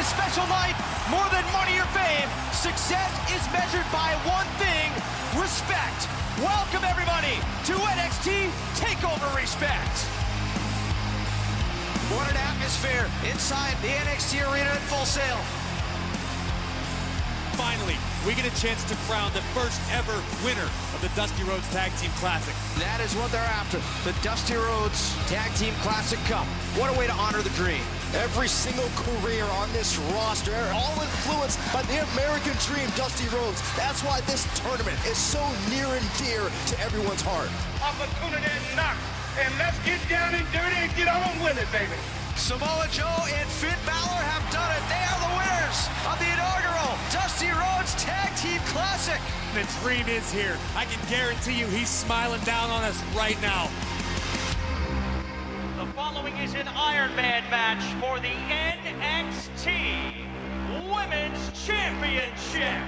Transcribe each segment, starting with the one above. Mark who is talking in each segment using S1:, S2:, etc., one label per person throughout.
S1: special night. More than money or fame, success is measured by one thing: respect. Welcome everybody to NXT TakeOver Respect. What an atmosphere inside the NXT arena at Full Sail.
S2: Finally, we get a chance to crown the first ever winner of the Dusty Rhodes Tag Team Classic.
S1: That is what they're after, the Dusty Rhodes Tag Team Classic Cup. What a way to honor the dream.
S3: Every single career on this roster, all influenced by the American dream, Dusty Rhodes. That's why this tournament is so near and dear to everyone's heart.
S4: Opportunity knocked, and let's get down and dirty and get on with it, baby.
S1: Samoa Joe and Finn Balor have done it. They are the winners of the inaugural Dusty Rhodes Tag Team Classic.
S2: The dream is here. I can guarantee you he's smiling down on us right now.
S5: The following is an Iron Man match for the NXT Women's Championship.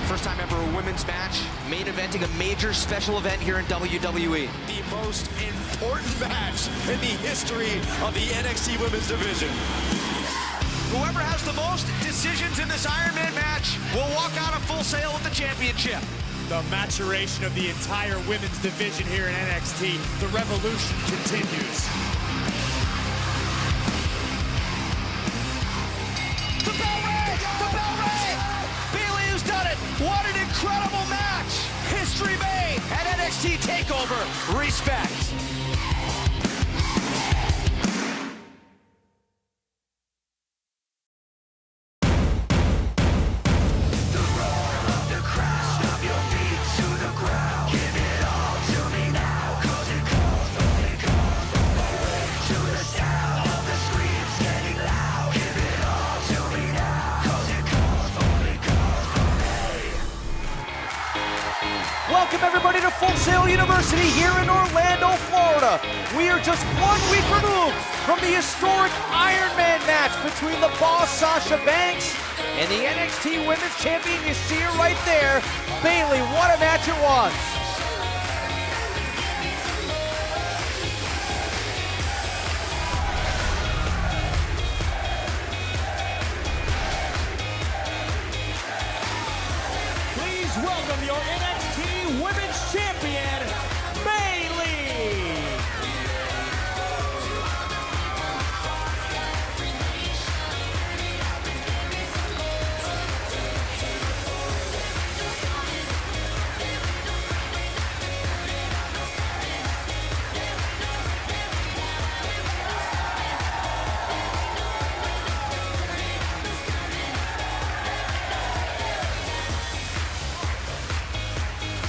S1: First time ever a women's match, main eventing a major special event here in WWE.
S3: The most important match in the history of the NXT Women's Division.
S1: Whoever has the most decisions in this Iron Man match will walk out of Full Sail with the championship.
S2: The maturation of the entire women's division here in NXT. The revolution continues.
S1: The bell rang! The bell rang! Bayley has done it! What an incredible match! History made at NXT TakeOver Respect. Welcome everybody to Full Sail University here in Orlando, Florida. We are just 1 week removed from the historic Iron Man match between the Boss Sasha Banks and the NXT Women's Champion. You see her right there, Bayley. What a match it was.
S5: Please welcome your NXT Women's Champion, Bayley.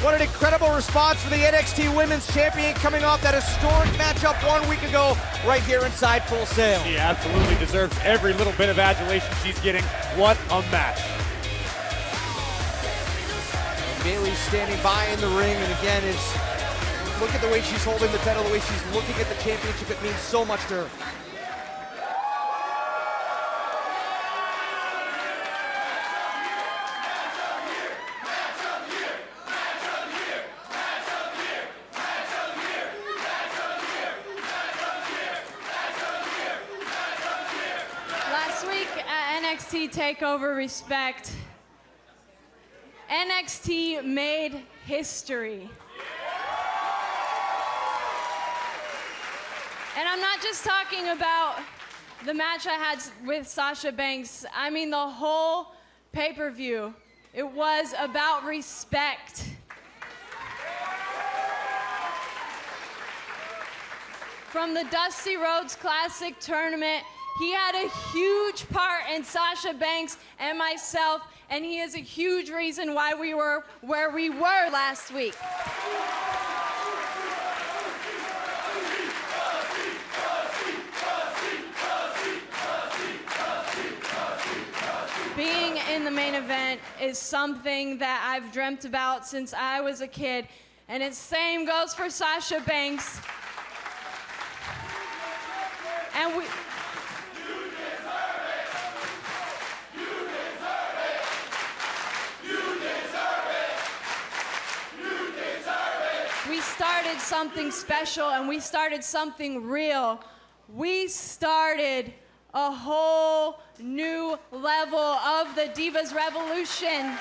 S1: What an incredible response for the NXT Women's Champion coming off that historic matchup 1 week ago right here inside Full Sail.
S2: She absolutely deserves every little bit of adulation she's getting. What a match.
S1: Bayley's standing by in the ring, and again, look at the way she's holding the title, the way she's looking at the championship. It means so much to her.
S6: Last week at NXT TakeOver Respect, NXT made history. And I'm not just talking about the match I had with Sasha Banks. I mean the whole pay-per-view. It was about respect. From the Dusty Rhodes Classic tournament, he had a huge part in Sasha Banks and myself, and he is a huge reason why we were where we were last week. Being in the main event is something that I've dreamt about since I was a kid, and the same goes for Sasha Banks. And we... We started something special, and we started something real. We started a whole new level of the Divas Revolution.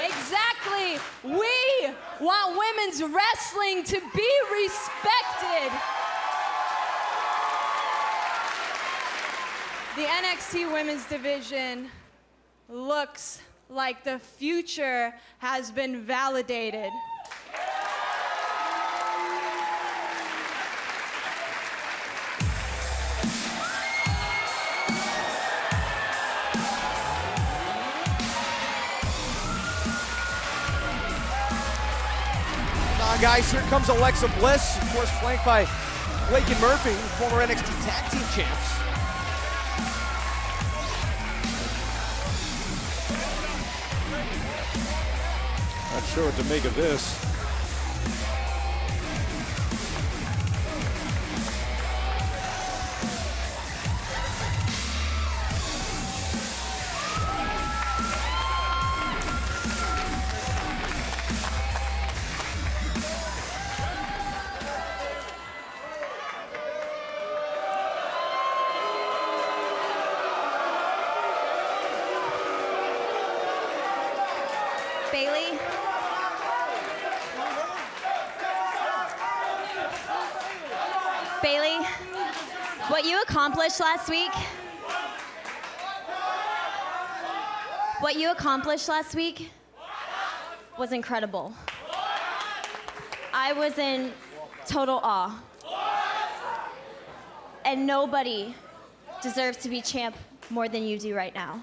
S6: Exactly. We want women's wrestling to be respected. The NXT Women's Division looks like the future has been validated.
S1: Guys, here comes Alexa Bliss, of course flanked by Blake and Murphy, former NXT Tag Team Champs.
S7: Not sure what to make of this.
S8: Bayley? Bayley, what you accomplished last week was incredible. I was in total awe. And nobody deserves to be champ more than you do right now.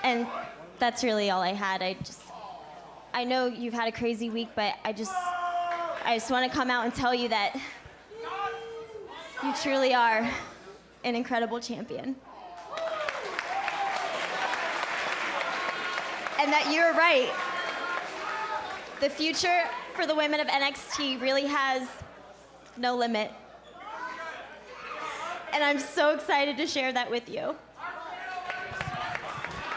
S8: And that's really all I had. I know you've had a crazy week, but I just want to come out and tell you that you truly are an incredible champion. And that you're right. The future for the women of NXT really has no limit. And I'm so excited to share that with you.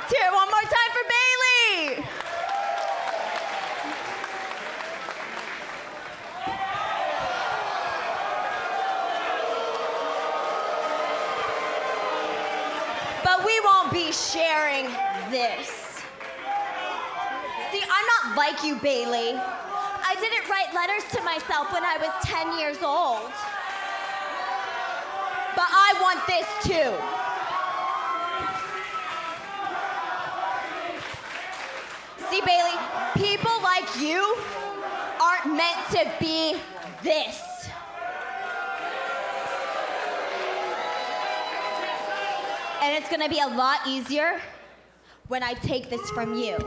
S8: Let's hear it one more time for Bayley! But we won't be sharing this. See, I'm not like you, Bayley. I didn't write letters to myself when I was 10 years old. But I want this too. See, Bayley, people like you aren't meant to be this. And it's gonna be a lot easier when I take this from you.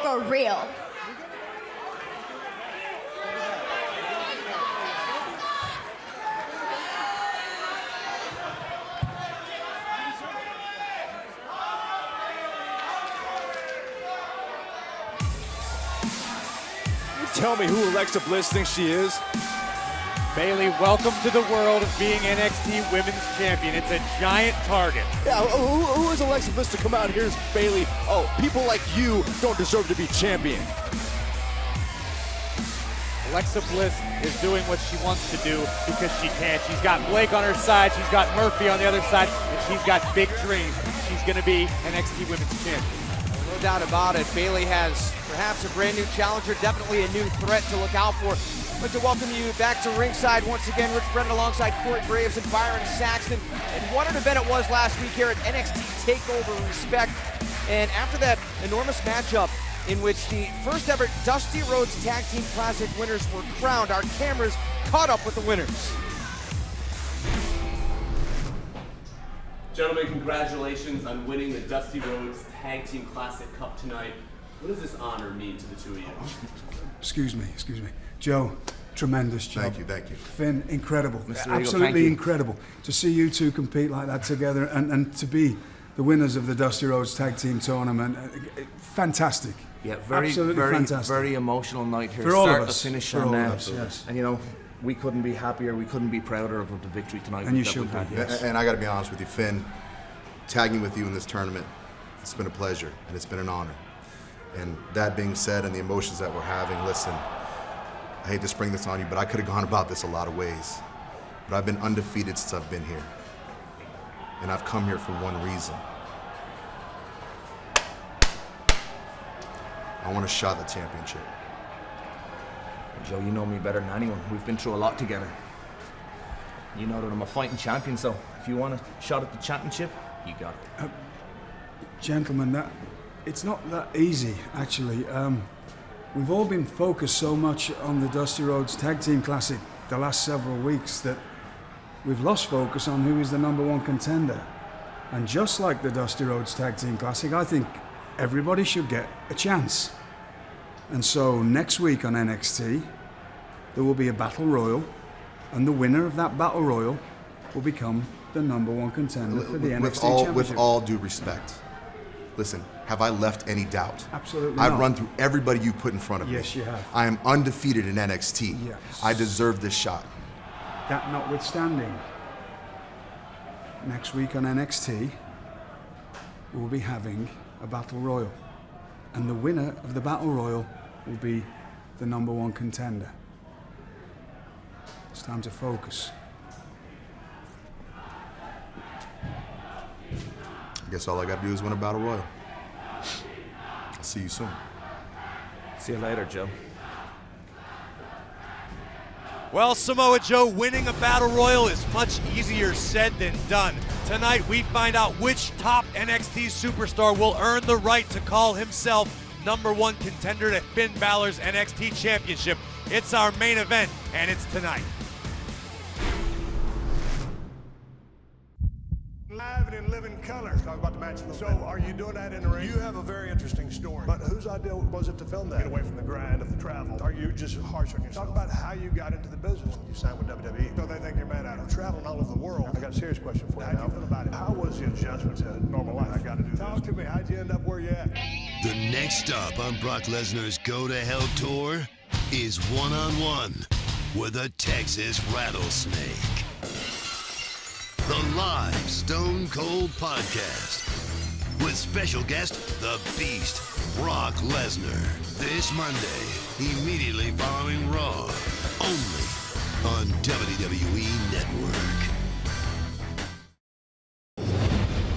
S8: For real.
S7: Tell me who Alexa Bliss thinks she is.
S2: Bayley, welcome to the world of being NXT Women's Champion. It's a giant target.
S7: Yeah, who is Alexa Bliss to come out here as Bayley? Oh, people like you don't deserve to be champion.
S2: Alexa Bliss is doing what she wants to do because she can. She's got Blake on her side, she's got Murphy on the other side, and she's got big dreams. She's gonna be NXT Women's Champion.
S1: No doubt about it. Bayley has perhaps a brand new challenger, definitely a new threat to look out for. I'd like to welcome you back to ringside once again. Rich Brennan alongside Corey Graves and Byron Saxton. And what an event it was last week here at NXT TakeOver Respect. And after that enormous matchup in which the first ever Dusty Rhodes Tag Team Classic winners were crowned, our cameras caught up with the winners.
S9: Gentlemen, congratulations on winning the Dusty Rhodes Tag Team Classic Cup tonight. What does this honor mean to the two of you?
S10: Excuse me. Joe, tremendous job.
S3: Thank you.
S10: Finn, incredible.
S9: Mr.
S10: Absolutely incredible. To see you two compete like that together and to be the winners of the Dusty Rhodes Tag Team Tournament. Fantastic.
S11: Yeah, very,
S10: Absolutely
S11: very,
S10: fantastic.
S11: very emotional night here.
S10: For all of
S11: Start to
S10: us.
S11: finish
S10: For
S11: on
S10: all of us, yes.
S11: And you know, we couldn't be happier, we couldn't be prouder of the victory tonight.
S10: And you
S11: that
S10: should
S11: we've had.
S10: be, yes.
S12: And I got to be honest with you, Finn, tagging with you in this tournament, it's been a pleasure and it's been an honor. And that being said, and the emotions that we're having, listen, I hate to spring this on you, but I could have gone about this a lot of ways. But I've been undefeated since I've been here. And I've come here for one reason. I want a shot at the championship.
S11: Joe, you know me better than anyone. We've been through a lot together. You know that I'm a fighting champion, so if you want a shot at the championship, you got it.
S10: Gentlemen, it's not that easy, actually. We've all been focused so much on the Dusty Rhodes Tag Team Classic the last several weeks that we've lost focus on who is the #1 contender. And just like the Dusty Rhodes Tag Team Classic, I think everybody should get a chance. And so next week on NXT, there will be a battle royal, and the winner of that battle royal will become the #1 contender for the NXT Championship.
S12: With all due respect, listen, have I left any doubt?
S10: Absolutely
S12: I've
S10: not.
S12: run through everybody you put in front of me.
S10: Yes, you have.
S12: I am undefeated in NXT.
S10: Yes.
S12: I deserve this shot.
S10: That notwithstanding, next week on NXT, we'll be having a battle royal. And the winner of the battle royal will be the #1 contender. It's time to focus.
S12: I guess all I got to do is win a battle royal. I'll see you soon.
S11: See you later, Joe.
S13: Well, Samoa Joe, winning a battle royal is much easier said than done. Tonight, we find out which top NXT superstar will earn the right to call himself #1 contender to Finn Balor's NXT Championship. It's our main event, and it's tonight.
S4: Live and in living color. Talk about the match. So, are you doing that in the ring? You have a very interesting story. But whose idea was it to film that? Get away from the grind of the travel. Are you just harsh on yourself? Talk about how you got into the business. You signed with WWE. So they think you're mad out of traveling all over the world. I got a serious question for you. How do you feel about it? How was the adjustment to normal life? I got to do this. Talk to me. How'd you end up where you at?
S14: The next stop on Brock Lesnar's Go to Hell tour is one-on-one with a Texas rattlesnake. The live Stone Cold Podcast with special guest, the Beast, Brock Lesnar. This Monday, immediately following Raw, only on WWE Network.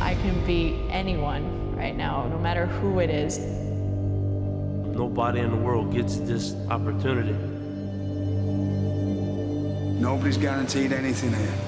S15: I can beat anyone right now, no matter who it is.
S16: Nobody in the world gets this opportunity.
S10: Nobody's guaranteed anything here.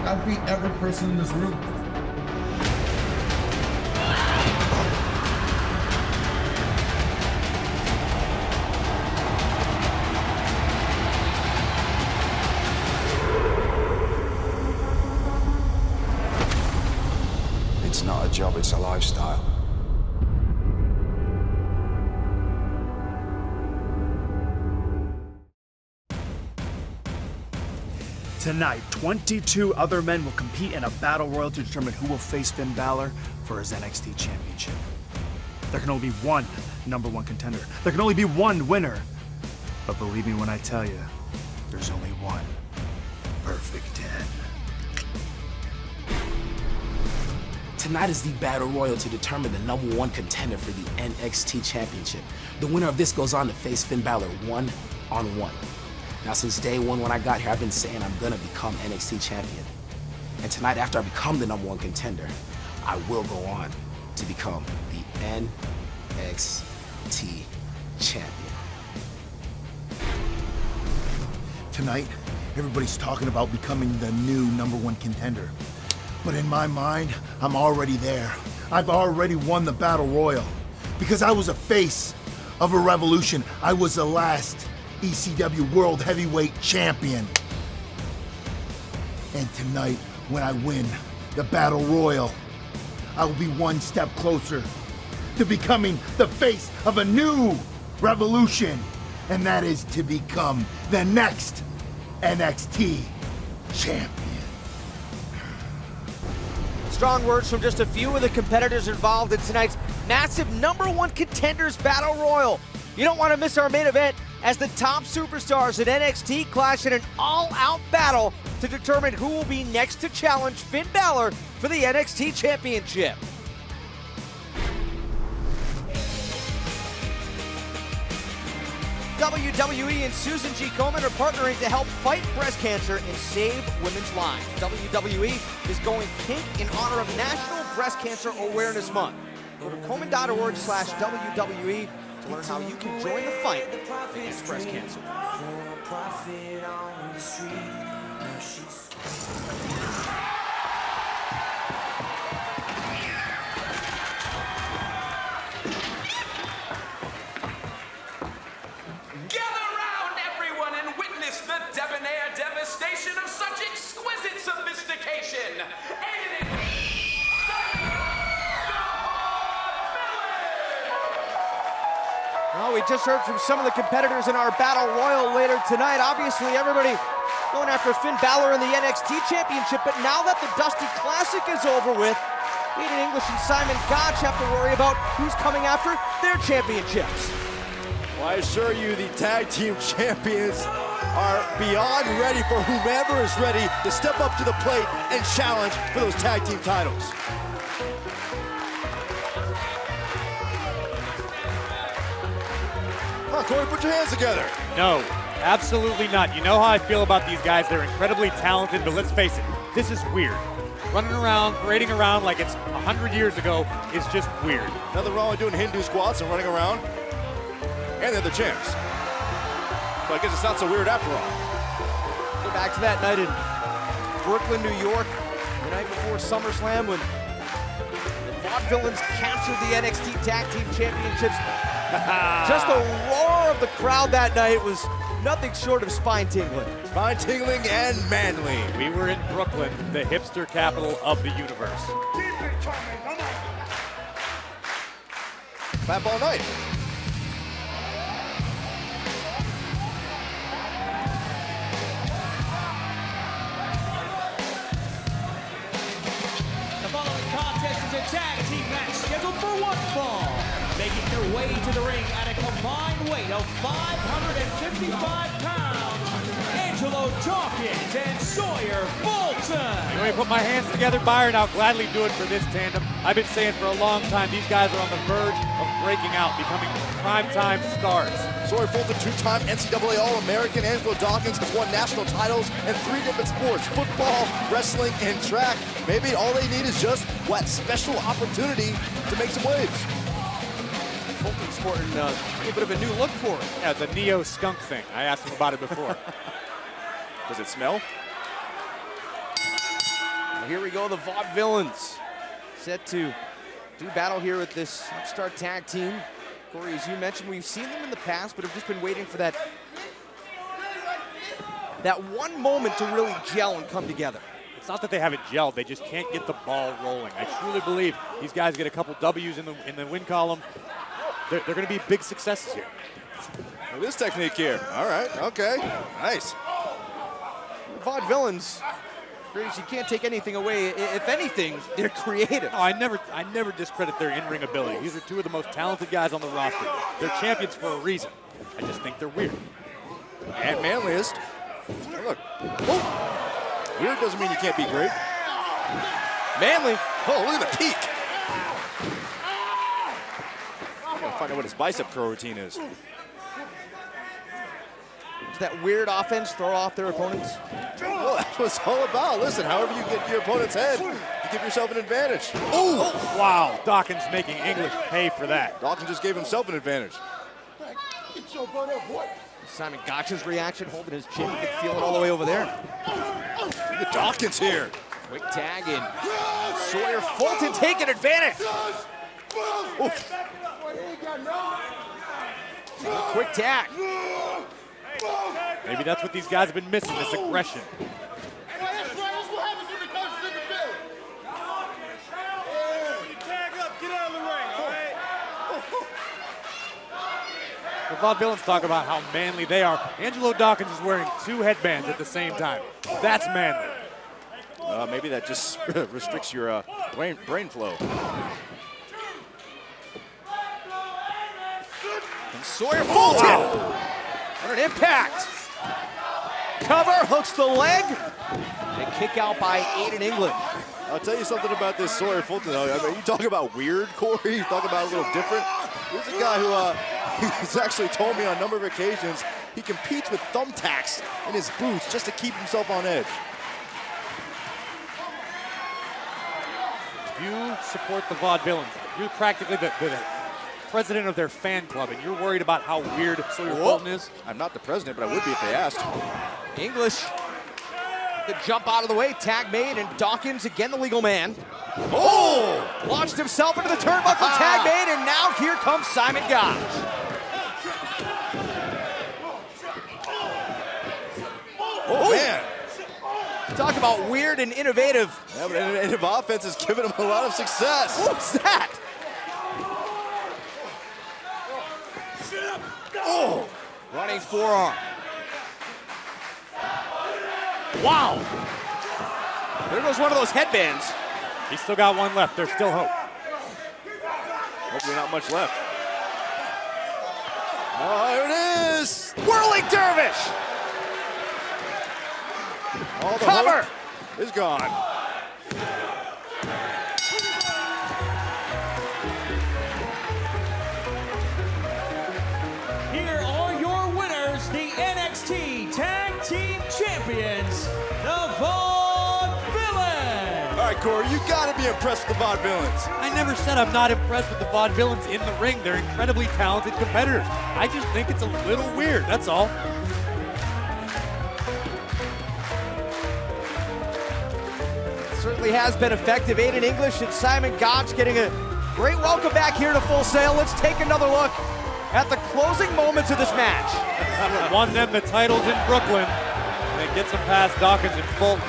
S17: I beat every person in this room.
S10: It's not a job, it's a lifestyle.
S18: Tonight, 22 other men will compete in a battle royal to determine who will face Finn Balor for his NXT Championship. There can only be one #1 contender. There can only be one winner. But believe me when I tell you, there's only one perfect 10.
S19: Tonight is the battle royal to determine the #1 contender for the NXT Championship. The winner of this goes on to face Finn Balor one-on-one. Now, since day one when I got here, I've been saying I'm gonna become NXT champion. And tonight, after I become the #1 contender, I will go on to become the NXT champion.
S17: Tonight, everybody's talking about becoming the new #1 contender. But in my mind, I'm already there. I've already won the battle royal. Because I was a face of a revolution. I was the last ECW World Heavyweight Champion. And tonight, when I win the Battle Royal, I will be one step closer to becoming the face of a new revolution, and that is to become the next NXT champion.
S1: Strong words from just a few of the competitors involved in tonight's massive #1 Contenders Battle Royal. You don't want to miss our main event as the top superstars in NXT clash in an all-out battle to determine who will be next to challenge Finn Balor for the NXT Championship. WWE and Susan G. Komen are partnering to help fight breast cancer and save women's lives. WWE is going pink in honor of National Breast Cancer Awareness Month. Go to Komen.org/WWE to learn how you can join the fight against breast cancer.
S20: The debonair devastation of such exquisite sophistication.
S1: Well, we just heard from some of the competitors in our Battle Royal later tonight. Obviously, everybody going after Finn Balor in the NXT Championship, but now that the Dusty Classic is over with, Aiden English and Simon Gotch have to worry about who's coming after their championships.
S7: Well, I assure you, the tag team champions are beyond ready for whomever is ready to step up to the plate and challenge for those tag team titles. Come on, Corey, put your hands together.
S2: No, absolutely not. You know how I feel about these guys. They're incredibly talented, but let's face it, this is weird. Running around, parading around like it's 100 years ago is just weird.
S7: Nothing wrong with doing Hindu squats and running around. And they're the champs. So I guess it's not so weird after all.
S1: Go back to that night in Brooklyn, New York, the night before SummerSlam when the Vaudevillains captured the NXT Tag Team Championships. Just the roar of the crowd that night was nothing short of spine-tingling.
S7: Spine-tingling and manly.
S2: We were in Brooklyn, the hipster capital of the universe.
S7: Clap all night.
S5: Tag team match scheduled for one fall. Making their way to the ring at a combined weight of 555 pounds, Angelo Dawkins and Sawyer Fulton.
S2: When we put my hands together, Byron, I'll gladly do it for this tandem. I've been saying for a long time, these guys are on the verge of breaking out, becoming primetime stars.
S7: Sawyer Fulton, two-time NCAA All-American. Angelo Dawkins has won national titles in 3 different sports: football, wrestling, and track. Maybe all they need is just, what, special opportunity to make some waves.
S1: Fulton's sporting a bit of a new look for it.
S2: Yeah, it's a neo skunk thing. I asked him about it before.
S7: Does it smell?
S1: Well, here we go, the Vaudevillains set to do battle here with this upstart tag team. Corey, as you mentioned, we've seen them in the past, but have just been waiting for that one moment to really gel and come together.
S2: It's not that they haven't gelled, they just can't get the ball rolling. I truly believe these guys get a couple W's in the win column. They're going to be big successes here.
S7: Look at this technique here. All right, okay, nice.
S1: The Vaudevillains, you can't take anything away. If anything, they're creative.
S2: No, I never discredit their in-ring ability. These are two of the most talented guys on the roster. They're champions for a reason. I just think they're weird.
S7: And manliest. Oh, look. Oh. Weird doesn't mean you can't be great.
S1: Manly.
S7: Oh, look at the peak. I'm gonna find out what his bicep curl routine is.
S1: Is that weird offense throw off their opponents?
S7: Well, that's what it's all about. Listen, however you get to your opponent's head, you give yourself an advantage.
S2: Oh, wow. Dawkins making English pay for that.
S7: Dawkins just gave himself an advantage.
S17: Get your butt up, boy.
S1: Simon Gotch's reaction, holding his chin. You can feel it all the way over there.
S7: Look at Dawkins here.
S1: Quick tag in. Sawyer Fulton taking advantage. Oof. Quick tag.
S2: Maybe that's what these guys have been missing, this aggression. The Vaudevillains talk about how manly they are. Angelo Dawkins is wearing 2 headbands at the same time. That's manly.
S1: Maybe that just restricts your brain flow. And Sawyer Fulton. What an impact. Cover, hooks the leg, and kick out by Aiden England.
S7: I'll tell you something about this Sawyer Fulton, though. I mean, you talk about weird, Corey. You talk about a little different. Here's a guy who he's actually told me on a number of occasions he competes with thumbtacks in his boots just to keep himself on edge.
S2: You support the Vaudevillains. You're practically the president of their fan club, and you're worried about how weird Sawyer Fulton is?
S7: I'm not the president, but I would be if they asked.
S1: English, the jump out of the way, tag made, and Dawkins again the legal man. Oh! Launched himself into the turnbuckle, tag made, and now here comes Simon Gotch. Oh, man. Talk about weird and innovative.
S7: Yeah, but innovative offense has given him a lot of success.
S1: What's that? Oh! Running forearm. Wow! There goes one of those headbands.
S2: He's still got one left. There's still hope.
S7: Hopefully not much left. Oh, there it is!
S1: Whirling dervish!
S7: All the
S1: cover
S7: hope is gone.
S5: Here are your winners, the NXT Tag Team Champions, the Vaudevillains.
S7: All right, Corey, you gotta be impressed with the Vaudevillains.
S2: I never said I'm not impressed with the Vaudevillains in the ring. They're incredibly talented competitors. I just think it's a little weird, that's all.
S1: Certainly has been effective. Aiden English and Simon Gotch getting a great welcome back here to Full Sail. Let's take another look at the closing moments of this match.
S2: Won them the titles in Brooklyn, and it gets them past Dawkins and Fulton.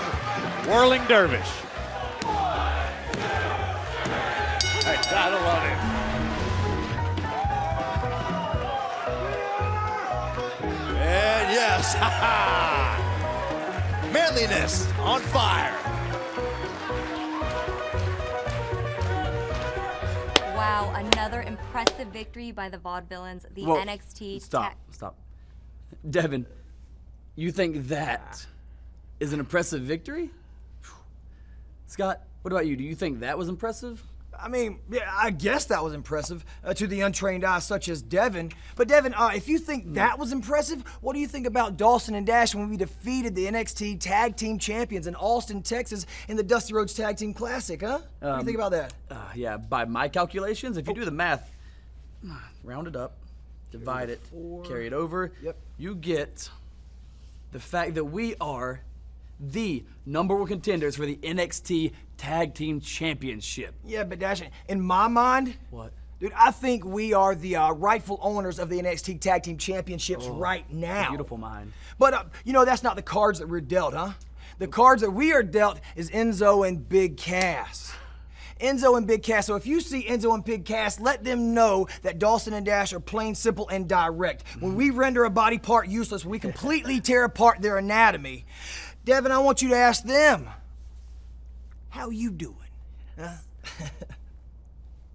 S2: Whirling dervish. I gotta love it.
S7: And yes, manliness on fire.
S21: Wow, another impressive victory by the Vaudevillains, the
S22: Whoa,
S21: NXT.
S22: Stop. Devin, you think that is an impressive victory? Scott, what about you? Do you think that was impressive?
S23: I mean, yeah, I guess that was impressive to the untrained eye such as Devin. But Devin, if you think that was impressive, what do you think about Dawson and Dash when we defeated the NXT Tag Team Champions in Austin, Texas in the Dusty Rhodes Tag Team Classic, huh? What do you think about that?
S22: Yeah, by my calculations, if you do the math, round it up, divide it, carry it over, you get the fact that we are the #1 contenders for the NXT Tag Team Championship.
S23: Yeah, but Dash, in my mind,
S22: what?
S23: Dude, I think we are the rightful owners of the NXT Tag Team Championships right now.
S22: Beautiful mind.
S23: But, you know, that's not the cards that we're dealt, huh? The cards that we are dealt is Enzo and Big Cass. Enzo and Big Cass. So if you see Enzo and Big Cass, let them know that Dawson and Dash are plain, simple, and direct. When we render a body part useless, we completely tear apart their anatomy. Devin, I want you to ask them, how you doing? Huh?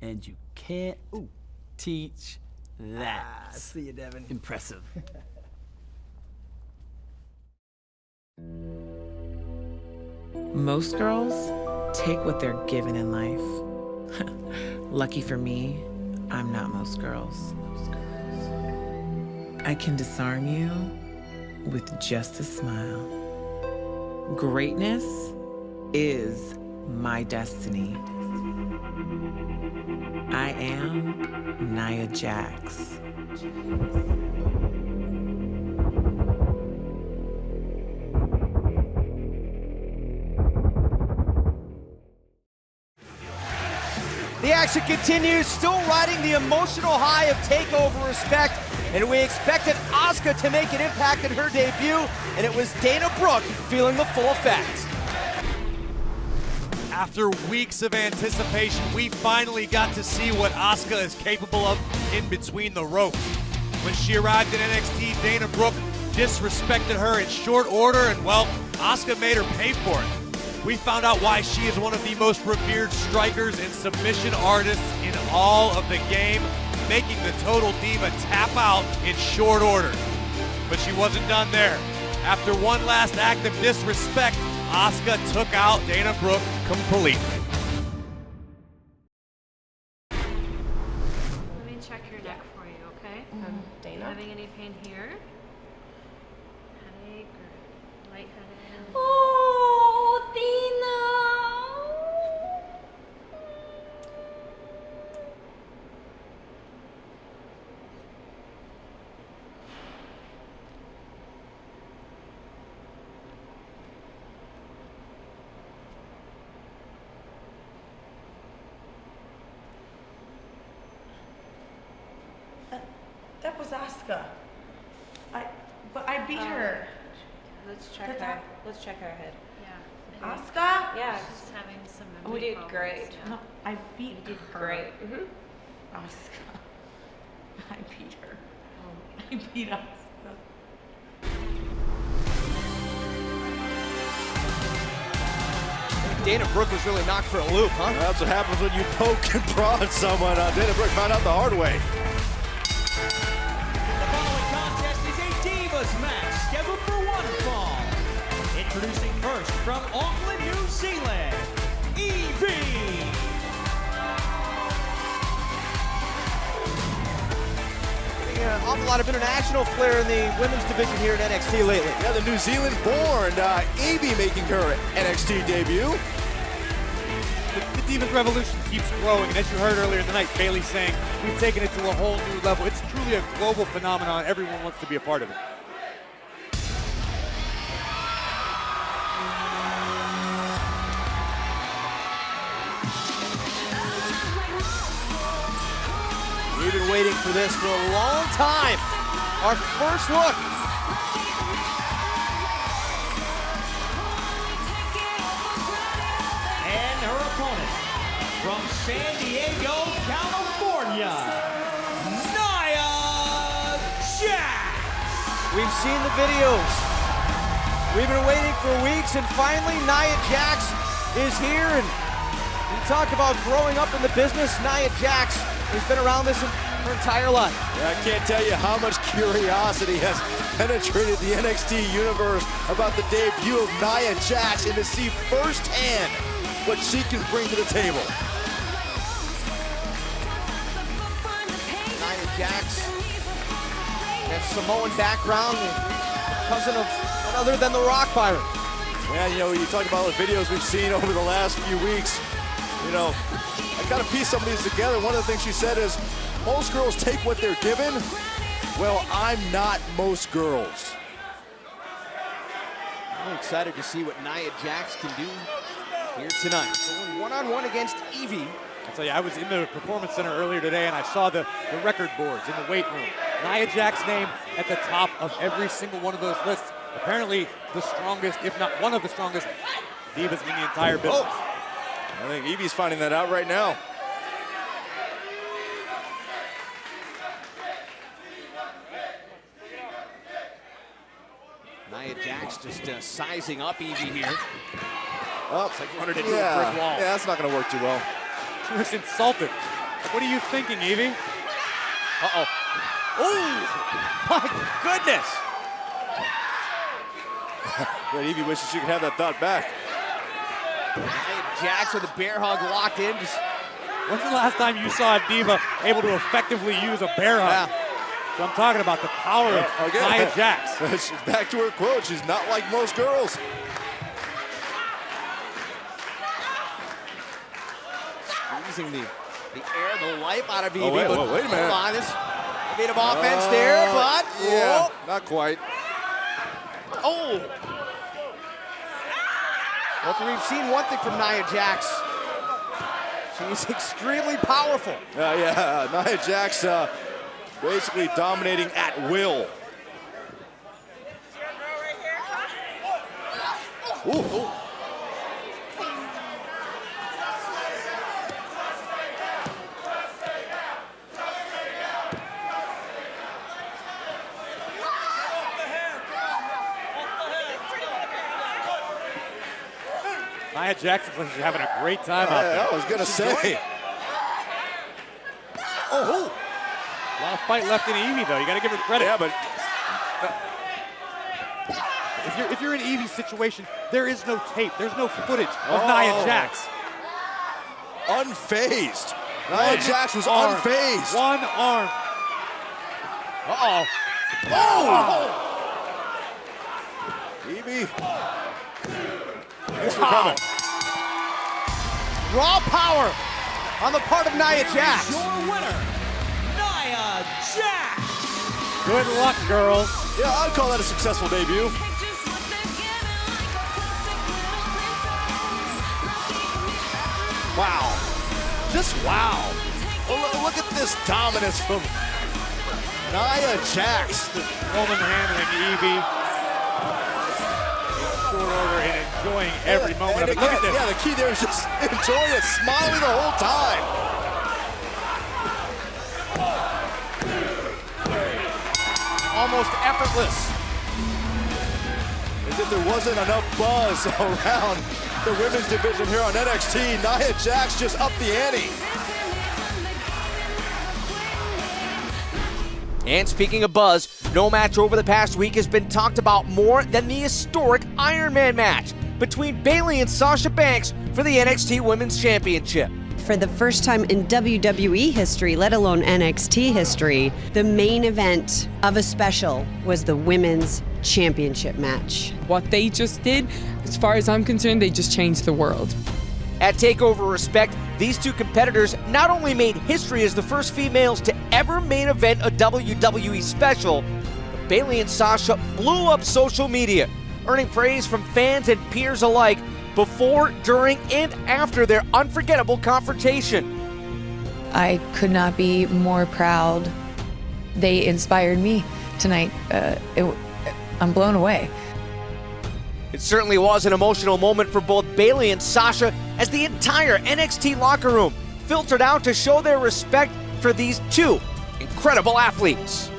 S22: And you can't teach that.
S23: See you, Devin.
S22: Impressive.
S24: Most girls take what they're given in life. Lucky for me, I'm not most girls. I can disarm you with just a smile. Greatness is my destiny. I am Nia Jax.
S1: The action continues, still riding the emotional high of TakeOver respect, and we expected Asuka to make an impact in her debut, and it was Dana Brooke feeling the full effect.
S13: After weeks of anticipation, we finally got to see what Asuka is capable of in between the ropes. When she arrived in NXT, Dana Brooke disrespected her in short order, and well, Asuka made her pay for it. We found out why she is one of the most revered strikers and submission artists in all of the game, making the Total Diva tap out in short order. But she wasn't done there. After one last act of disrespect, Asuka took out Dana Brooke completely.
S3: Let me check your neck for you, okay?
S15: Dana?
S3: Having any pain here? Headache or lightheaded?
S15: Oh, Dina!
S24: That was Asuka. But I beat her.
S3: Let's check her. Let's check her head. Yeah.
S24: Asuka?
S3: Yeah, just having some memory
S24: We did
S3: problems,
S24: great.
S3: yeah.
S24: No, I beat
S3: You did
S24: her.
S3: great.
S24: Asuka. I beat her. I beat Asuka.
S1: Dana Brooke was really knocked for a loop, huh?
S6: That's what happens when you poke and prod someone. Dana Brooke found out the hard way.
S5: The following contest is a Divas match scheduled for one fall. Introducing first from Auckland, New Zealand, Evie.
S1: Getting an awful lot of international flair in the women's division here at NXT lately.
S6: Yeah, the New Zealand-born Evie making her NXT debut.
S2: The Divas Revolution keeps growing, and as you heard earlier in the night, Bayley saying we've taken it to a whole new level. It's truly a global phenomenon. Everyone wants to be a part of it.
S1: We've been waiting for this for a long time. Our first look.
S5: And her opponent from San Diego, California, Nia Jax.
S1: We've seen the videos. We've been waiting for weeks, and finally Nia Jax is here. And we talked about growing up in the business. Nia Jax has been around this her entire life.
S6: Yeah, I can't tell you how much curiosity has penetrated the NXT universe about the debut of Nia Jax, and to see firsthand what she can bring to the table.
S1: Nia Jax, that Samoan background, cousin of none other than the Rock Byron.
S6: Yeah, you know, you talk about the videos we've seen over the last few weeks, you know, I kind of pieced some of these together. One of the things she said is, most girls take what they're given. Well, I'm not most girls.
S1: I'm excited to see what Nia Jax can do here tonight. Going one-on-one against Evie.
S2: I'll tell you, I was in the Performance Center earlier today, and I saw the record boards in the weight room. Nia Jax's name at the top of every single one of those lists. Apparently the strongest, if not one of the strongest, divas in the entire business.
S6: Oh. I think Evie's finding that out right now.
S1: Nia Jax just sizing up Evie here.
S6: Oh,
S1: it's like running into a brick wall.
S6: Yeah, that's not going to work too well.
S2: She was insulted. What are you thinking, Evie?
S1: Uh-oh. Oh, my goodness.
S6: But Evie wishes she could have that thought back.
S1: Nia Jax with a bear hug locked in.
S2: When's the last time you saw a diva able to effectively use a bear hug?
S1: Yeah.
S2: So I'm talking about the power of Nia Jax.
S6: She's back to her quote. She's not like most girls.
S1: Squeezing the air, the life out of Evie.
S6: Oh, wait a minute.
S1: Hold on, this a bit of offense there, but
S6: yeah, not quite.
S1: Oh. Well, we've seen one thing from Nia Jax. She's extremely powerful.
S6: Yeah, Nia Jax basically dominating at will. Ooh.
S2: Nia Jax looks like she's having a great time out there.
S6: I was going to say.
S2: Oh. A lot of fight left in Evie, though. You got to give her credit.
S6: Yeah, but
S2: if you're in Evie's situation, there is no tape. There's no footage of Nia Jax.
S6: Unfazed. Nia Jax was unfazed.
S2: One arm.
S6: Uh-oh. Oh! Evie. Thanks for coming.
S1: Raw power on the part of Nia Jax.
S5: Your winner, Nia Jax.
S2: Good luck, girls.
S6: Yeah, I'd call that a successful debut. Wow. Just wow. Look at this dominance from Nia Jax.
S2: Woman handling Evie in short order and enjoying every moment of it. Look at this.
S6: Yeah, the key there is just enjoying it, smiling the whole time.
S1: Almost effortless.
S6: As if there wasn't enough buzz around the women's division here on NXT, Nia Jax just upped the ante.
S1: And speaking of buzz, no match over the past week has been talked about more than the historic Iron Man match between Bayley and Sasha Banks for the NXT Women's Championship.
S8: For the first time in WWE history, let alone NXT history, the main event of a special was the Women's Championship match.
S9: What they just did, as far as I'm concerned, they just changed the world.
S1: At TakeOver Respect, these two competitors not only made history as the first females to ever main event a WWE special, but Bayley and Sasha blew up social media, earning praise from fans and peers alike before, during, and after their unforgettable confrontation.
S11: I could not be more proud. They inspired me tonight. I'm blown away.
S1: It certainly was an emotional moment for both Bayley and Sasha as the entire NXT locker room filtered out to show their respect for these two incredible athletes.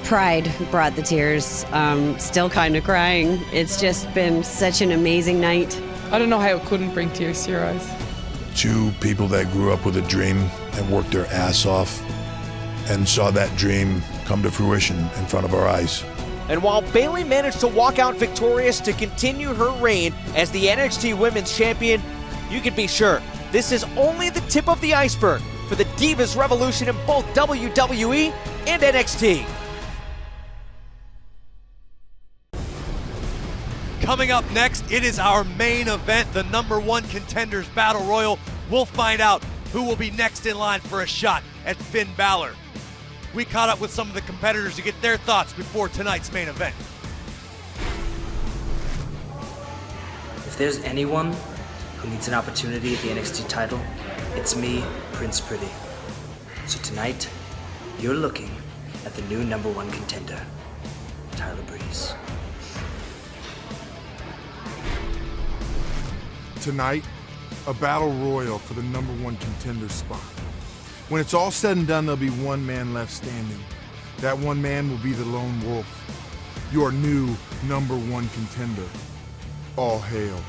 S8: Pride brought the tears. Still kind of crying. It's just been such an amazing night.
S9: I don't know how it couldn't bring tears to your eyes.
S12: Two people that grew up with a dream and worked their ass off and saw that dream come to fruition in front of our eyes.
S1: And while Bayley managed to walk out victorious to continue her reign as the NXT Women's Champion, you can be sure this is only the tip of the iceberg for the Divas Revolution in both WWE and NXT.
S13: Coming up next, it is our main event, the #1 Contenders Battle Royal. We'll find out who will be next in line for a shot at Finn Balor. We caught up with some of the competitors to get their thoughts before tonight's main event.
S25: If there's anyone who needs an opportunity at the NXT title, it's me, Prince Pretty. So tonight, you're looking at the new #1 contender, Tyler Breeze.
S26: Tonight, a battle royal for the #1 contender spot. When it's all said and done, there'll be one man left standing. That one man will be the Lone Wolf, your new #1 contender. All hail.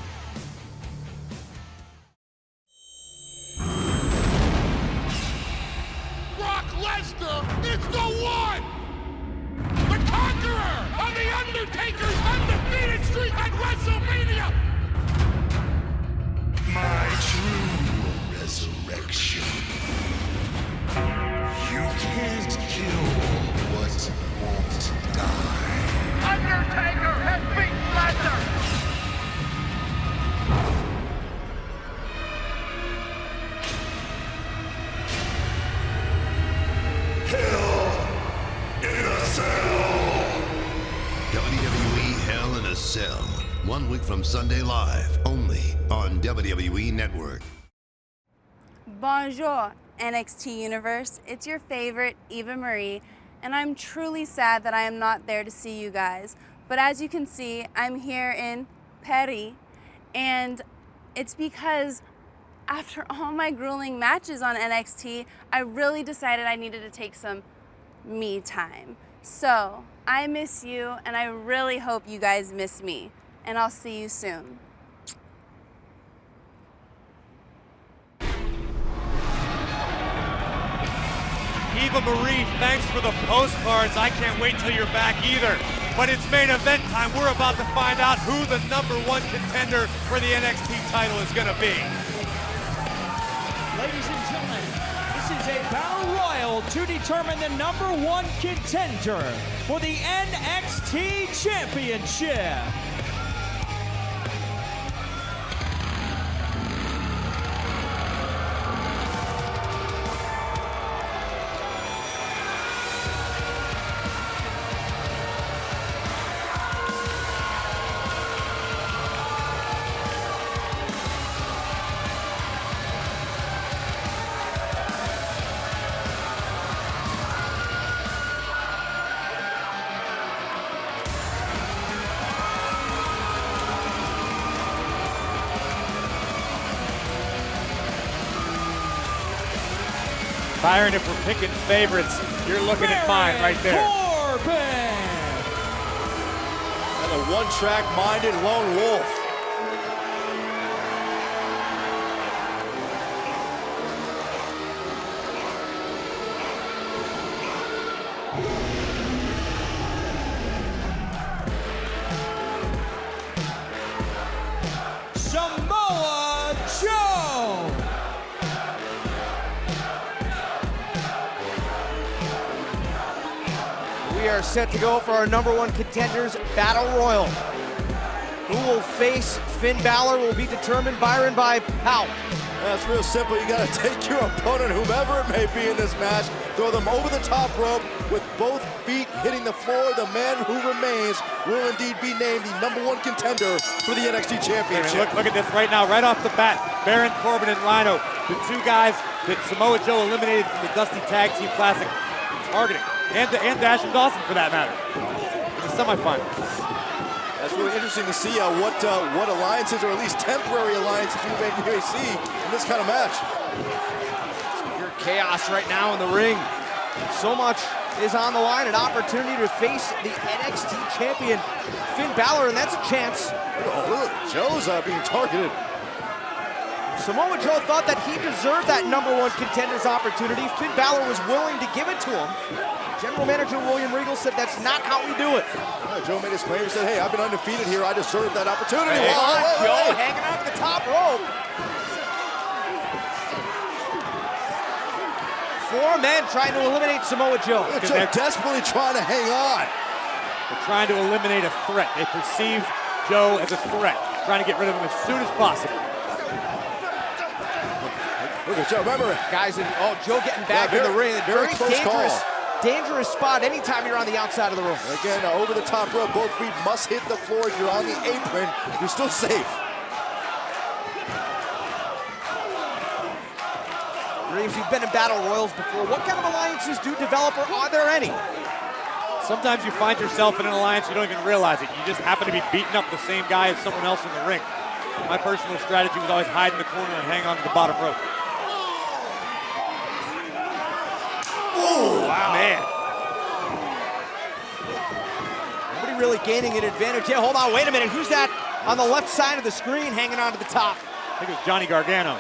S27: Brock Lesnar is the one! The conqueror of The Undertaker's undefeated streak at WrestleMania! My true resurrection. You can't kill what won't die. Undertaker has beat Lesnar!
S14: Hell in a Cell. WWE Hell in a Cell. 1 week from Sunday live, only on WWE Network.
S28: Bonjour, NXT Universe. It's your favorite, Eva Marie, and I'm truly sad that I am not there to see you guys. But as you can see, I'm here in Paris, and it's because after all my grueling matches on NXT, I really decided I needed to take some me time. So, I miss you, and I really hope you guys miss me. And I'll see you soon.
S13: Eva Marie, thanks for the postcards. I can't wait till you're back either. But it's main event time. We're about to find out who the #1 contender for the NXT title is going to be.
S5: Ladies and gentlemen, this is a battle royal to determine the #1 contender for the NXT Championship.
S2: Byron, if we're picking favorites, you're looking at mine right there.
S5: Corbin!
S6: And a one-track-minded lone wolf.
S5: Samoa Joe!
S1: We are set to go for our #1 contenders battle royal. Who will face Finn Balor will be determined, Byron, by how?
S6: That's real simple. You got to take your opponent, whomever it may be in this match, throw them over the top rope with both feet hitting the floor. The man who remains will indeed be named the #1 contender for the NXT Championship.
S2: Look at this right now, right off the bat. Baron Corbin and Rhino, the two guys that Samoa Joe eliminated from the Dusty Tag Team Classic, targeting. And Dash and Dawson, for that matter, in the semifinals.
S6: That's really interesting to see what alliances, or at least temporary alliances, you may see in this kind of match.
S1: Pure chaos right now in the ring. So much is on the line, an opportunity to face the NXT champion, Finn Balor, and that's a chance.
S6: Oh, look, Joe's being targeted.
S1: Samoa Joe thought that he deserved that #1 contender's opportunity. Finn Balor was willing to give it to him. General Manager William Regal said that's not how we do it.
S6: Joe made his claim. He said, hey, I've been undefeated here. I deserve that opportunity.
S1: Hey, Joe hanging out at the top rope. 4 men trying to eliminate Samoa Joe.
S6: Joe desperately trying to hang on.
S2: They're trying to eliminate a threat. They perceive Joe as a threat, trying to get rid of him as soon as possible.
S6: Look at Joe, remember.
S1: Guys, Joe getting back in the ring.
S6: Very close call.
S1: Dangerous spot anytime you're on the outside of the rope.
S6: Again, over the top rope, both feet must hit the floor. If you're on the apron, you're still safe.
S1: Reeves, you've been in battle royals before. What kind of alliances do develop, or are there any?
S2: Sometimes you find yourself in an alliance, you don't even realize it. You just happen to be beating up the same guy as someone else in the ring. My personal strategy was always hide in the corner and hang on to the bottom rope.
S1: Oh, wow. Man. Nobody really gaining an advantage. Yeah, hold on, wait a minute. Who's that on the left side of the screen hanging on to the top?
S2: I think it was Johnny Gargano.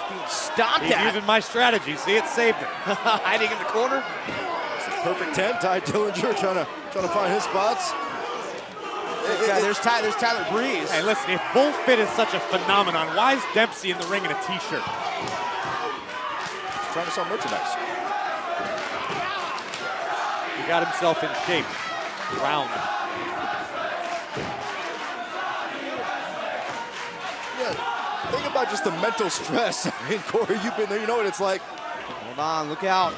S1: Being stomped
S2: He's
S1: at.
S2: using my strategy. See, it saved him.
S1: Hiding in the corner.
S6: It's a perfect 10. Ty Dillinger trying to find his spots.
S1: There's Tyler Breeze.
S2: Hey, listen, if Bull Fit is such a phenomenon, why is Dempsey in the ring in a t-shirt?
S6: Trying to sell merchandise.
S2: He got himself in shape. Round.
S6: Yeah, think about just the mental stress. I mean, Corey, you've been there. You know what it's like.
S1: Hold on, look out.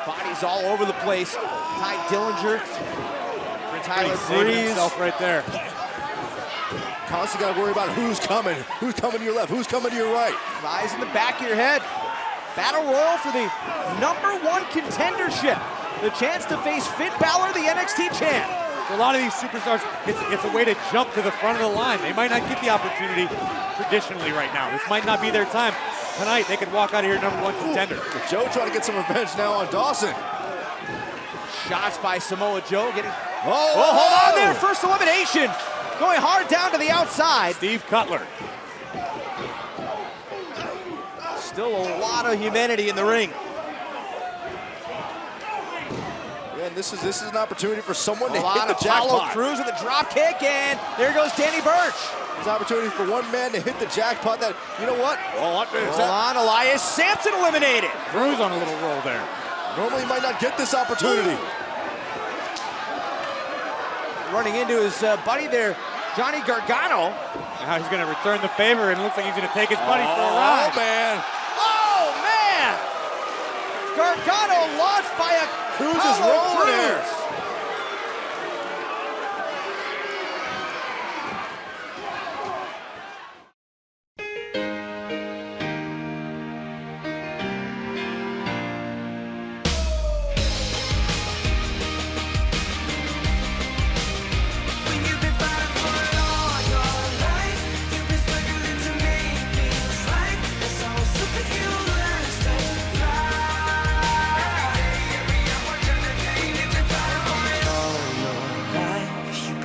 S1: Bodies all over the place. Ty Dillinger. Tyler Breeze.
S2: Himself right there.
S6: Constantly got to worry about who's coming to your left, who's coming to your right.
S1: Eyes in the back of your head. Battle royal for the #1 contendership. The chance to face Finn Balor, the NXT champ.
S2: For a lot of these superstars, it's a way to jump to the front of the line. They might not get the opportunity traditionally right now. This might not be their time. Tonight, they could walk out of here #1 contender.
S6: Joe trying to get some revenge now on Dawson.
S1: Shots by Samoa Joe getting... Oh, hold on there. First elimination. Going hard down to the outside.
S2: Steve Cutler.
S1: Still a lot of humanity in the ring.
S6: Yeah, and this is an opportunity for someone to
S1: A
S6: hit
S1: lot
S6: the
S1: of Apollo
S6: jackpot.
S1: Crews with a drop kick, and there goes Danny Burch.
S6: There's an opportunity for one man to hit the jackpot that, you know what?
S1: Hold on, Elias Sampson eliminated.
S2: Crews on a little roll there.
S6: Normally he might not get this opportunity.
S1: Running into his buddy there, Johnny Gargano.
S2: Now he's going to return the favor, and it looks like he's going to take his buddy for a ride.
S6: Oh, man.
S1: Oh, man! Gargano launched by a
S6: Crews is
S1: Apollo
S6: rolling here.
S1: Crews.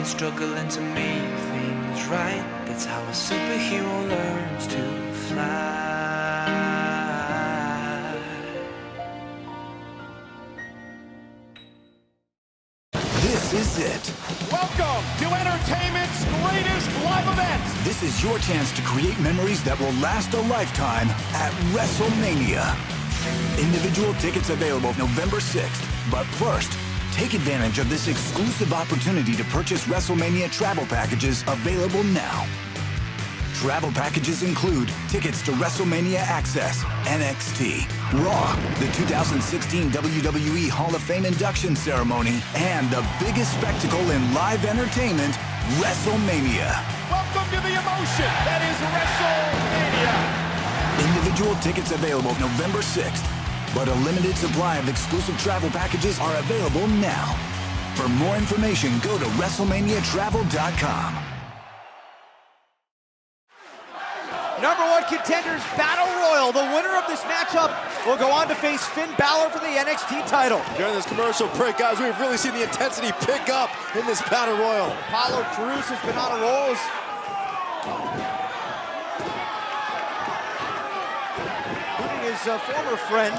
S4: Struggling to make things right. That's how a superhero learns to fly.
S7: This is it.
S27: Welcome to entertainment's greatest live event.
S7: This is your chance to create memories that will last a lifetime at WrestleMania. Individual tickets available November 6th. But first, take advantage of this exclusive opportunity to purchase WrestleMania travel packages available now. Travel packages include tickets to WrestleMania Access, NXT, Raw, the 2016 WWE Hall of Fame induction ceremony, and the biggest spectacle in live entertainment, WrestleMania.
S27: Welcome to the emotion that is WrestleMania.
S7: Individual tickets available November 6th. But a limited supply of exclusive travel packages are available now. For more information, go to WrestleManiaTravel.com.
S1: Number one contenders battle royal. The winner of this matchup will go on to face Finn Balor for the NXT title.
S6: During this commercial break, guys, we've really seen the intensity pick up in this battle royal.
S1: Apollo Crews has been on a roll. Including his former friend.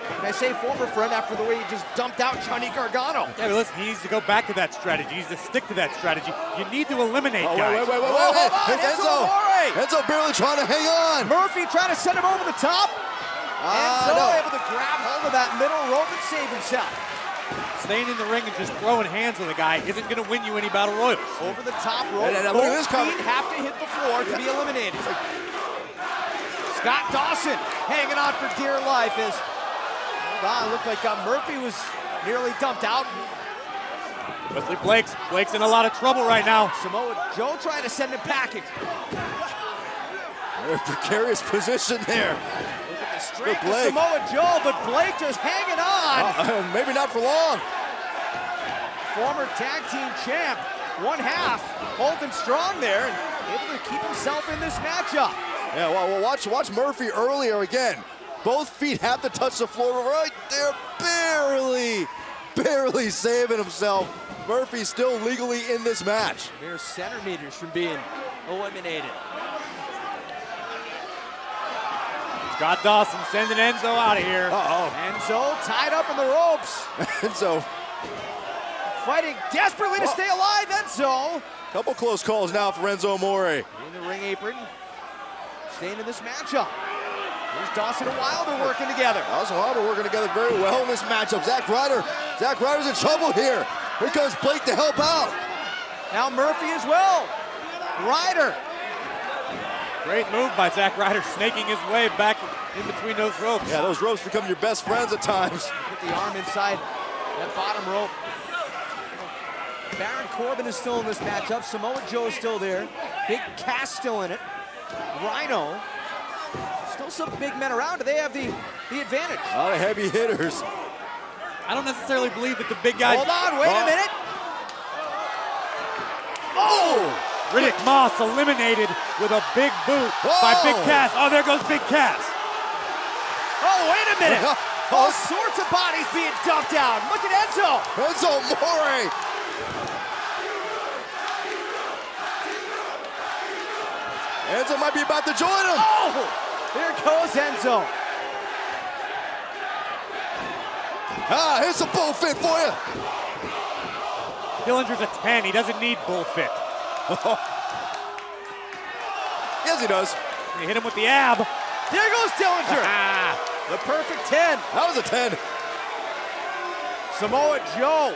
S1: And I say former friend after the way he just dumped out Johnny Gargano.
S2: Yeah, but listen, he needs to go back to that strategy. He needs to stick to that strategy. You need to eliminate guys.
S6: Wait.
S1: Enzo Amore.
S6: Enzo barely trying to hang on.
S1: Murphy trying to send him over the top. Enzo able to grab hold of that middle rope and save himself.
S2: Staying in the ring and just throwing hands on the guy isn't going to win you any battle royals.
S1: Over the top rope.
S6: Look at this
S1: Both feet have to hit the floor to be eliminated. Scott Dawson hanging on for dear life as it looked like Murphy was nearly dumped out.
S2: Wesley Blake's in a lot of trouble right now.
S1: Samoa Joe trying to send him packing.
S6: Very precarious position there.
S1: Look at the strength of Samoa Joe, but Blake just hanging on.
S6: Maybe not for long.
S1: Former tag team champ, one half, holding strong there and able to keep himself in this matchup.
S6: Yeah, well, watch Murphy earlier again. Both feet have to touch the floor right there, barely saving himself. Murphy's still legally in this match.
S1: Mere centimeters from being eliminated.
S2: Scott Dawson sending Enzo out of here.
S1: Enzo tied up in the ropes.
S6: Enzo
S1: fighting desperately to stay alive. Enzo.
S6: Couple close calls now for Enzo Amore.
S1: In the ring apron, staying in this matchup. Here's Dawson and Wilder working together.
S6: Dawson and Wilder working together very well in this matchup. Zack Ryder's in trouble here. Here comes Blake to help out.
S1: Now Murphy as well. Ryder.
S2: Great move by Zack Ryder, snaking his way back in between those ropes.
S6: Yeah, those ropes become your best friends at times.
S1: Put the arm inside that bottom rope. Baron Corbin is still in this matchup. Samoa Joe is still there. Big Cass still in it. Rhino. Still some big men around. Do they have the advantage?
S6: A lot of heavy hitters.
S2: I don't necessarily believe that the big guys...
S1: Hold on, wait a minute.
S6: Oh!
S2: Riddick Moss eliminated with a big boot by Big Cass. Oh, there goes Big Cass.
S1: Oh, wait a minute. All sorts of bodies being dumped out. Look at Enzo.
S6: Enzo Amore. Enzo might be about to join him.
S1: Oh! Here goes Enzo.
S6: Ah, here's a bull fit for you.
S2: Dillinger's a 10. He doesn't need bull fit.
S6: Yes, he does.
S2: He hit him with the ab.
S1: There goes Dillinger. The perfect 10.
S6: That was a 10.
S1: Samoa Joe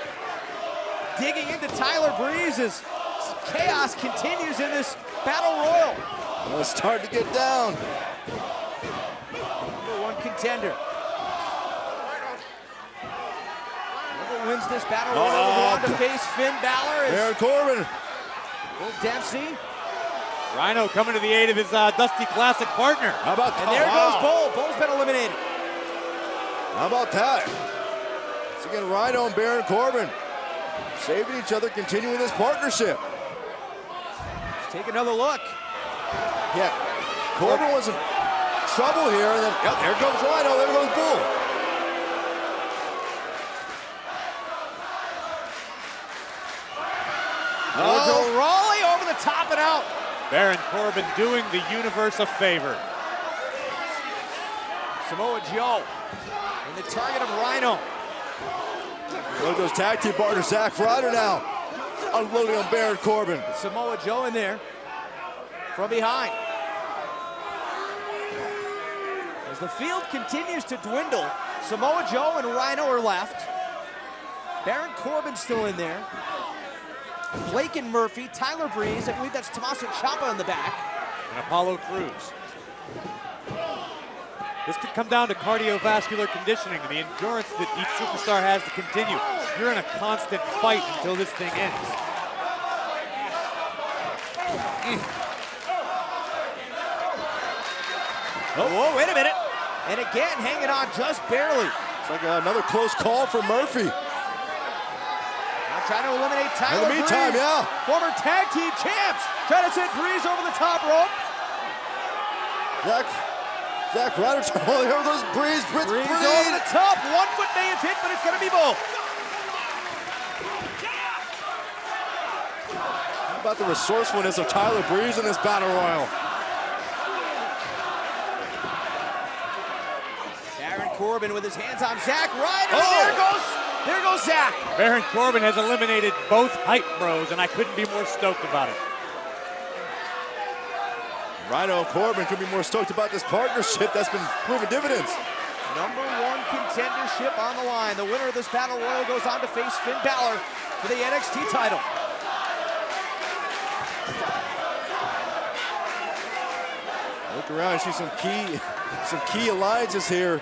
S1: digging into Tyler Breeze as chaos continues in this battle royal.
S6: Well, it's starting to get down.
S1: Number 1 contender. Whoever wins this battle royal will go on to face Finn Balor.
S6: Baron Corbin.
S1: Will Dempsey.
S2: Rhino coming to the aid of his Dusty Classic partner.
S6: How about that?
S1: And there goes Bull. Bull's been eliminated.
S6: How about that? Once again, Rhino and Baron Corbin saving each other, continuing this partnership.
S1: Let's take another look.
S6: Yeah, Corbin was in trouble here, and then there goes Rhino, there goes Bull.
S1: Mojo Rawley over the top and out.
S2: Baron Corbin doing the universe a favor.
S1: Samoa Joe and the target of Rhino.
S6: There goes tag team partner Zack Ryder now, unloading on Baron Corbin.
S1: Samoa Joe in there from behind. As the field continues to dwindle, Samoa Joe and Rhino are left. Baron Corbin still in there. Blake and Murphy, Tyler Breeze, I believe that's Tommaso Ciampa in the back.
S2: And Apollo Crews. This could come down to cardiovascular conditioning and the endurance that each superstar has to continue. You're in a constant fight until this thing ends.
S1: Oh, wait a minute. And again, hanging on just barely.
S6: It's like another close call for Murphy.
S1: Now trying to eliminate Tyler
S6: In the meantime,
S1: Breeze.
S6: yeah.
S1: Former tag team champs. Trying to send Breeze over the top rope.
S6: Zack Ryder, oh, here goes Breeze.
S1: Breeze over the top. 1 foot may have hit, but it's going to be both.
S6: How about the resourcefulness of Tyler Breeze in this battle royal?
S1: Baron Corbin with his hands on Zack Ryder. Oh. There goes Zack.
S2: Baron Corbin has eliminated both Hype Bros, and I couldn't be more stoked about it.
S6: Rhino and Corbin could be more stoked about this partnership that's been proving dividends.
S1: Number 1 contendership on the line. The winner of this battle royal goes on to face Finn Balor for the NXT title.
S6: Look around, you see some key alliances here.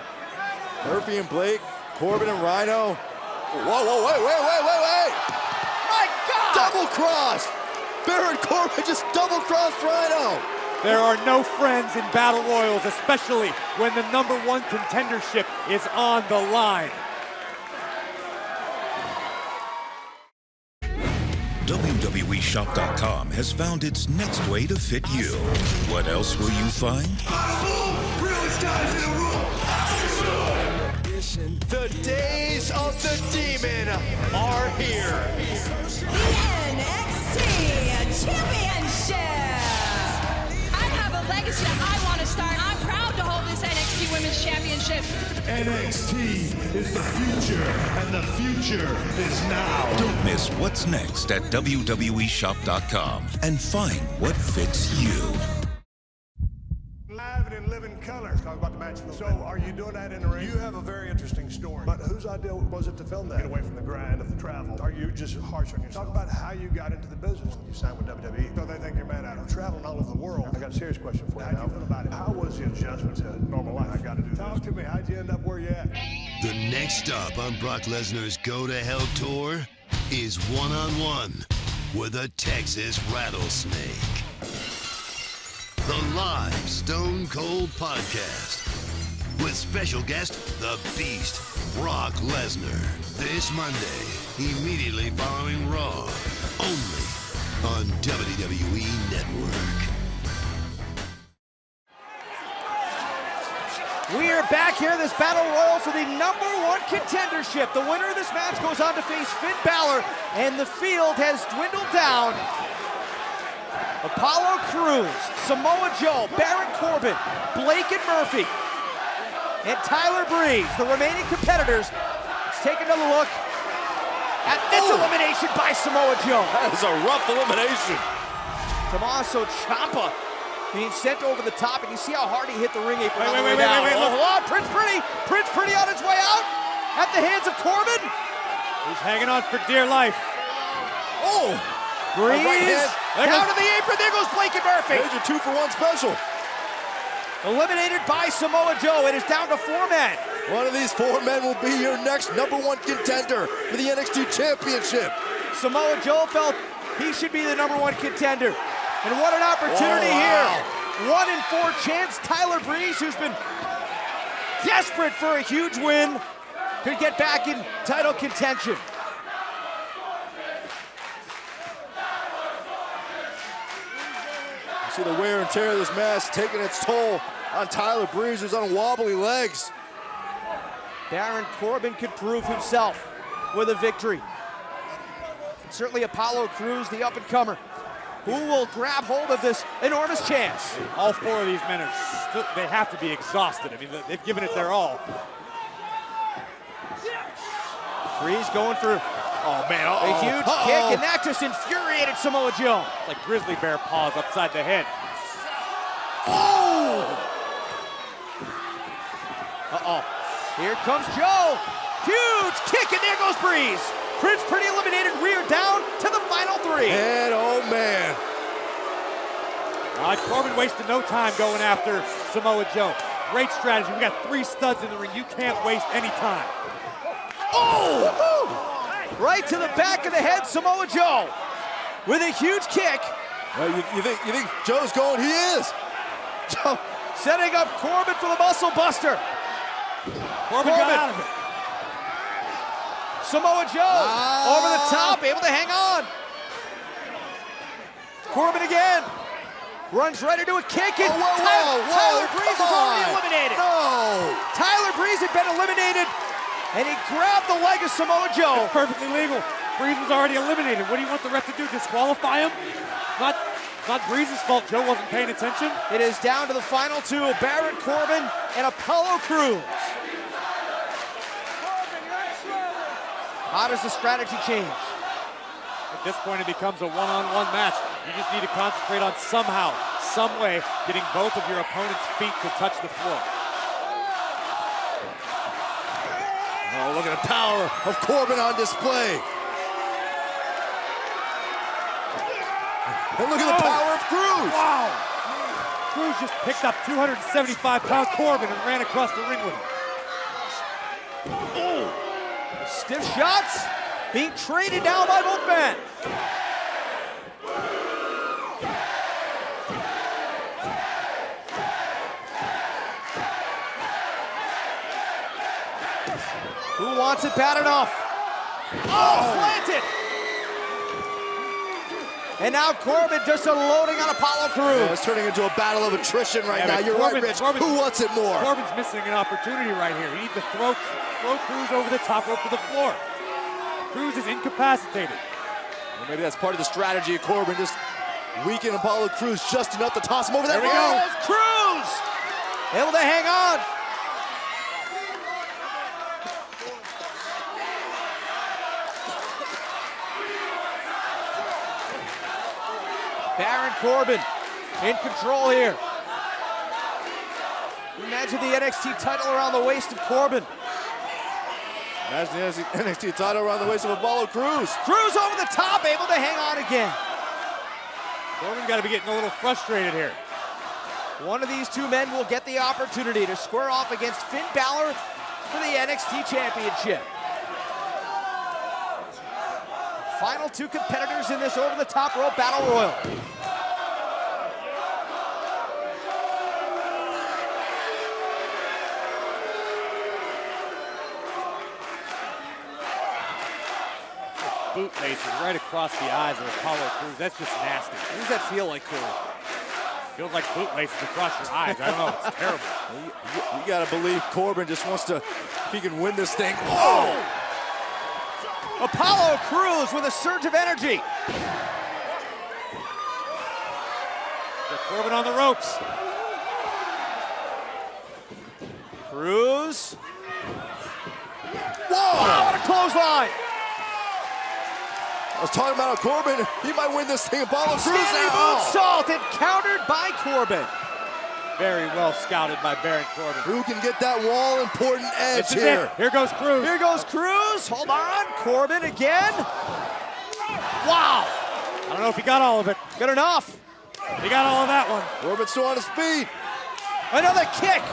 S6: Murphy and Blake, Corbin and Rhino. Whoa, wait.
S1: My God!
S6: Double crossed! Baron Corbin just double crossed Rhino.
S2: There are no friends in battle royals, especially when the number 1 contendership is on the line.
S7: WWEshop.com has found its next way to fit you. What else will you find?
S6: The days of the demon are here.
S10: The NXT Championship. I have a legacy that I want to start. I'm proud to hold this NXT Women's Championship.
S16: NXT is the future, and the future is now.
S7: Don't miss what's next at WWEshop.com and find what fits you.
S16: Live and in living color. Talk about the match. So, are you doing that in the ring? You have a very interesting story. But whose idea was it to film that? Get away from the grind of the travel. Are you just harsh on yourself? Talk about how you got into the business. You signed with WWE. So they think you're mad at them. Traveling all over the world. I got a serious question for you. How do you feel about it? How was the adjustment to normal life? I got to do this. Talk to me. How'd you end up where you at?
S14: The next stop on Brock Lesnar's Go to Hell tour is one-on-one with a Texas rattlesnake. The live Stone Cold Podcast with special guest, the Beast, Brock Lesnar. This Monday, immediately following Raw, only on WWE Network.
S1: We are back here in this battle royal for the number 1 contendership. The winner of this match goes on to face Finn Balor, and the field has dwindled down Apollo Crews, Samoa Joe, Baron Corbin, Blake and Murphy, and Tyler Breeze, the remaining competitors. Let's take another look at this elimination by Samoa Joe.
S6: That is a rough elimination.
S1: Tommaso Ciampa being sent over the top, and you see how hard he hit the ring apron.
S2: Wait,
S1: Hold on, Prince Pretty on his way out at the hands of Corbin.
S2: He's hanging on for dear life.
S6: Oh!
S1: Breeze
S6: Right
S1: down to the apron. There goes Blake and Murphy.
S6: There's your 2-for-1 special.
S1: Eliminated by Samoa Joe. It is down to 4 men.
S6: One of these 4 men will be your next #1 contender for the NXT Championship.
S1: Samoa Joe felt he should be the #1 contender. And what an opportunity here. 1 in 4 chance. Tyler Breeze, who's been desperate for a huge win, could get back in title contention.
S6: You see the wear and tear of this mask taking its toll on Tyler Breeze, who's on wobbly legs.
S1: Baron Corbin could prove himself with a victory. Certainly Apollo Crews, the up-and-comer, who will grab hold of this enormous chance.
S2: All 4 of these men they have to be exhausted. I mean, they've given it their all.
S1: Breeze going for a huge kick, and that just infuriated Samoa Joe.
S2: It's like grizzly bear paws upside the head.
S1: Here comes Joe. Huge kick, and there goes Breeze. Prince Pretty eliminated, rear down to the final 3.
S6: And oh man.
S2: Corbin wasted no time going after Samoa Joe. Great strategy. We got 3 studs in the ring. You can't waste any time.
S1: Right to the back of the head, Samoa Joe with a huge kick.
S6: Well, you think Joe's going? He is.
S1: Joe setting up Corbin for the muscle buster.
S2: Corbin got out of it.
S1: Samoa Joe over the top, able to hang on. Corbin again. Runs right into a kick, and Tyler Breeze is already eliminated.
S6: No!
S1: Tyler Breeze had been eliminated, and he grabbed the leg of Samoa Joe.
S2: It's perfectly legal. Breeze was already eliminated. What do you want the ref to do? Disqualify him? Not Breeze's fault. Joe wasn't paying attention.
S1: It is down to the final 2, Baron Corbin and Apollo Crews. How does the strategy change?
S2: At this point, it becomes a one-on-one match. You just need to concentrate on somehow, some way, getting both of your opponent's feet to touch the floor.
S6: Oh, look at the power of Corbin on display. And look at the power of Crews.
S2: Wow. Crews just picked up 275-pound Corbin and ran across the ring with him.
S1: Stiff shots being traded down by both men. Who wants it bad enough? Planted! And now Corbin just unloading on Apollo Crews.
S6: Yeah, it's turning into a battle of attrition right now. You're right, Rich. Who wants it more?
S2: Corbin's missing an opportunity right here. He needs to throw Crews over the top rope to the floor. Crews is incapacitated.
S6: Well, maybe that's part of the strategy of Corbin, just weaken Apollo Crews just enough to toss him over that
S1: There he goes, Crews! Able to hang on. Baron Corbin in control here. Imagine the NXT title around the waist of Corbin.
S6: Imagine the NXT title around the waist of Apollo Crews.
S1: Crews over the top, able to hang on again.
S2: Corbin's got to be getting a little frustrated here.
S1: One of these 2 men will get the opportunity to square off against Finn Balor for the NXT Championship. Final 2 competitors in this over-the-top rope battle royal.
S2: Bootlaces right across the eyes of Apollo Crews. That's just nasty.
S1: What does that feel like, Corey?
S2: Feels like bootlaces across your eyes. I don't know. It's terrible.
S6: You got to believe Corbin just wants to, if he can win this thing.
S1: Apollo Crews with a surge of energy.
S2: Corbin on the ropes.
S1: Cruz.
S6: Whoa!
S1: Oh, what a clothesline!
S6: I was talking about Corbin. He might win this thing. Apollo Crews
S1: Standing moonsault and countered by Corbin.
S2: Very well scouted by Baron Corbin.
S6: Who can get that wall-important edge
S2: This is
S6: here?
S2: it. Here goes Cruz.
S1: Here goes Cruz. Hold on. Corbin again. Wow.
S2: I don't know if he got all of it.
S1: Good enough.
S2: He got all of that one.
S6: Corbin's still on his feet.
S1: Another kick.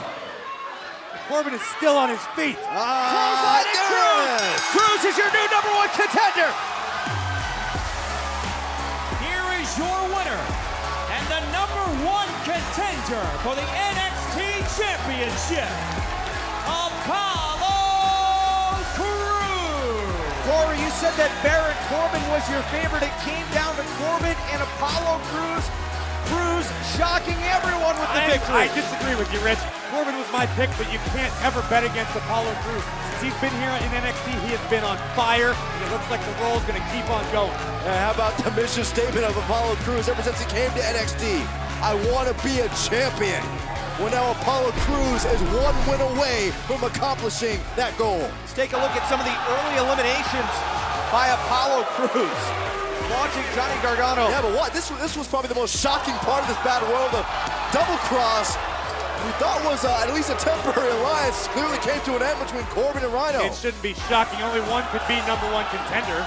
S2: Corbin is still on his feet.
S1: Clothesline and Cruz. Cruz is your new #1 contender.
S5: Here is your winner and the #1 contender for the NXT Championship, Apollo Crews.
S1: Corey, you said that Baron Corbin was your favorite. It came down to Corbin and Apollo Crews. Cruz shocking everyone with the victory.
S2: I disagree with you, Rich. Corbin was my pick, but you can't ever bet against Apollo Crews. Since he's been here in NXT, he has been on fire, and it looks like the role is going to keep on going.
S6: How about the mission statement of Apollo Crews ever since he came to NXT? I want to be a champion. Well, now Apollo Crews is one win away from accomplishing that goal.
S1: Let's take a look at some of the early eliminations by Apollo Crews. Watching Johnny Gargano.
S6: Yeah, but what? This was probably the most shocking part of this battle royal. The double cross we thought was at least a temporary alliance clearly came to an end between Corbin and Rhino.
S2: It shouldn't be shocking. Only one could be #1 contender.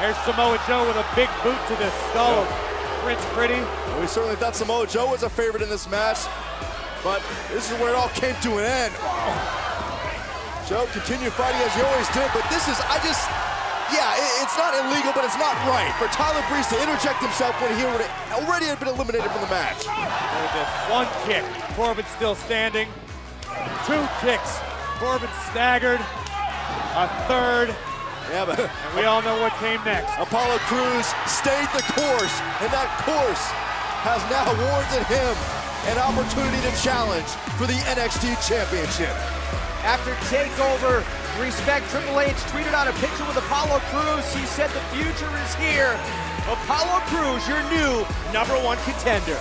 S2: There's Samoa Joe with a big boot to the skull of Prince Pretty.
S6: Well, we certainly thought Samoa Joe was a favorite in this match, but this is where it all came to an end. Joe continued fighting as he always did, but this is, it's not illegal, but it's not right for Tyler Breeze to interject himself when he already had been eliminated from the match.
S2: There's this one kick. Corbin still standing. 2 kicks. Corbin staggered. A third.
S6: Yeah, but
S2: and we all know what came next.
S6: Apollo Crews stayed the course, and that course has now warranted him an opportunity to challenge for the NXT Championship.
S1: After TakeOver, Respect Triple H tweeted out a picture with Apollo Crews. He said the future is here. Apollo Crews, your new #1 contender.